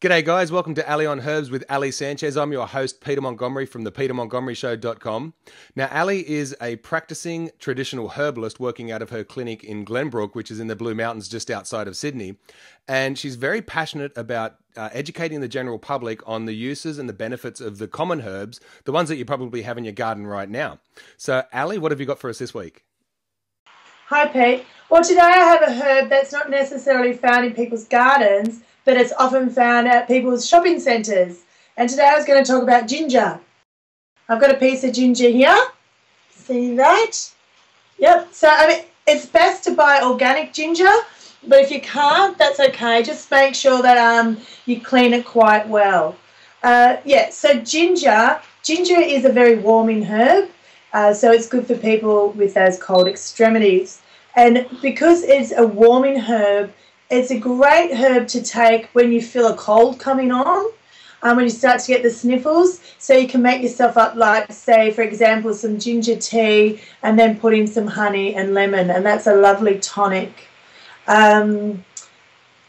G'day guys, welcome to Ally on Herbs with Ally Sanchez. I'm your host, Peter Montgomery from the petermontgomeryshow.com. Now, Ally is a practicing traditional herbalist working out of her clinic in Glenbrook, which is in the Blue Mountains just outside of Sydney. And she's very passionate about educating the general public on the uses and the benefits of the common herbs, the ones that you probably have in your garden right now. So, Ally, what have you got for us this week? Hi, Pete. Well, today I have a herb that's not necessarily found in people's gardens, but it's often found at people's shopping centres. And today I was going to talk about ginger. I've got a piece of ginger here. See that? Yep. So, it's best to buy organic ginger, but if you can't, that's okay. Just make sure that you clean it quite well. So ginger is a very warming herb, so it's good for people with those cold extremities. And because it's a warming herb, it's a great herb to take when you feel a cold coming on, when you start to get the sniffles. So you can make yourself up, like, say, for example, some ginger tea and then put in some honey and lemon, and that's a lovely tonic.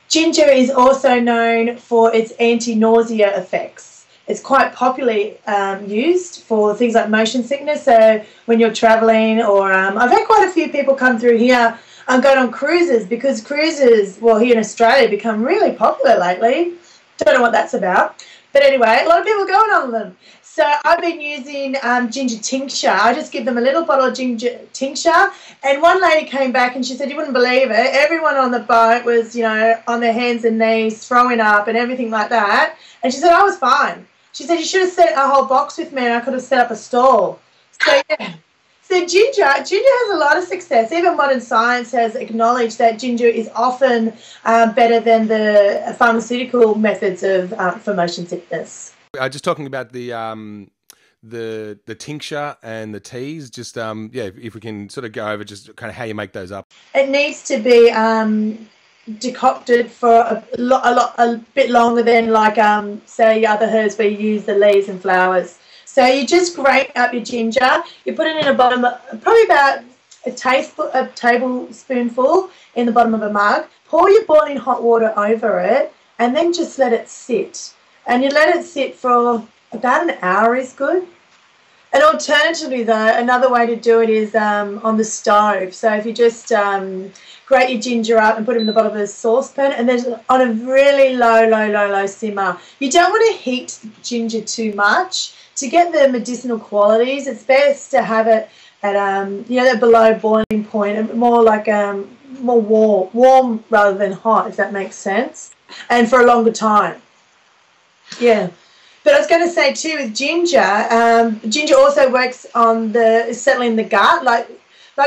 Ginger is also known for its anti-nausea effects. It's quite popularly used for things like motion sickness. So when you're travelling, or I've had quite a few people come through here and go on cruises, because cruises, well, here in Australia, become really popular lately. Don't know what that's about. But anyway, a lot of people are going on them. So I've been using ginger tincture. I just give them a little bottle of ginger tincture. And one lady came back and she said, you wouldn't believe it, everyone on the boat was, on their hands and knees, throwing up and everything like that. And she said, I was fine. She said, you should have set a whole box with me and I could have set up a stall. So, yeah. So ginger has a lot of success. Even modern science has acknowledged that ginger is often better than the pharmaceutical methods for motion sickness. Just talking about the tincture and the teas, just if we can sort of go over just kind of how you make those up. It needs to be decocted for a bit longer than, like, say, other herbs where you use the leaves and flowers. So you just grate up your ginger, you put it in a bottom, probably about a tablespoonful in the bottom of a mug, pour your boiling hot water over it, and then just let it sit. And you let it sit for about an hour is good. And alternatively, though, another way to do it is on the stove. So if you just grate your ginger up and put it in the bottom of a saucepan, and then on a really low simmer. You don't want to heat the ginger too much. To get the medicinal qualities, it's best to have it at that below boiling point, more like more warm rather than hot, if that makes sense, and for a longer time. Yeah. But I was going to say too, with ginger, ginger also works on settling the gut, like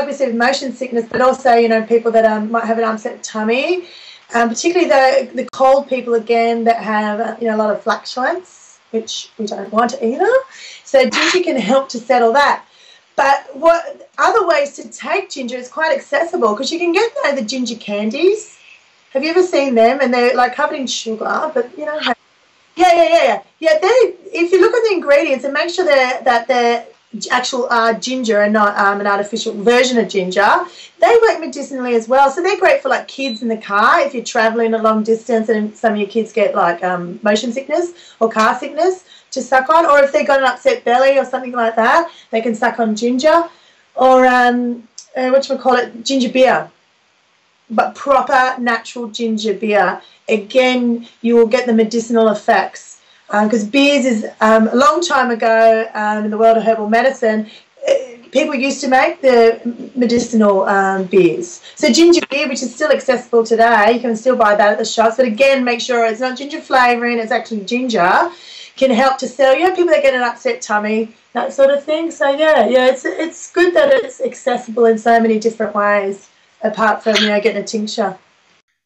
we said, with motion sickness, but also, people that might have an upset tummy, particularly the cold people, again, that have, a lot of flatulence, which we don't want either. So ginger can help to settle that. But what other ways to take ginger is quite accessible, because you can get the ginger candies. Have you ever seen them? And they're like covered in sugar, but Yeah. If you look at the ingredients and make sure that they're actual ginger and not an artificial version of ginger, they work medicinally as well. So they're great for, like, kids in the car if you're traveling a long distance and some of your kids get, like, motion sickness or car sickness, to suck on. Or if they've got an upset belly or something like that, they can suck on ginger. Or ginger beer. But proper natural ginger beer. Again, you will get the medicinal effects. Because beers is, a long time ago in the world of herbal medicine, people used to make the medicinal beers. So ginger beer, which is still accessible today, you can still buy that at the shops. But again, make sure it's not ginger flavouring, it's actually ginger. Can help to sell, people that get an upset tummy, that sort of thing. So it's good that it's accessible in so many different ways, apart from getting a tincture.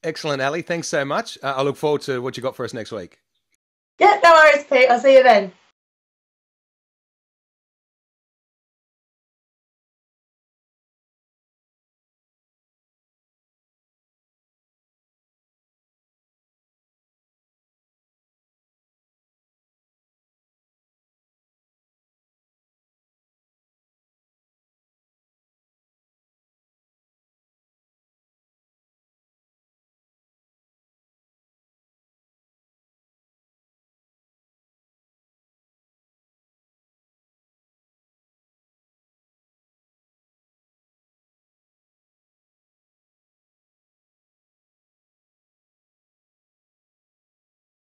Excellent, Ally. Thanks so much. I look forward to what you got for us next week. Yeah, no worries, Pete. I'll see you then.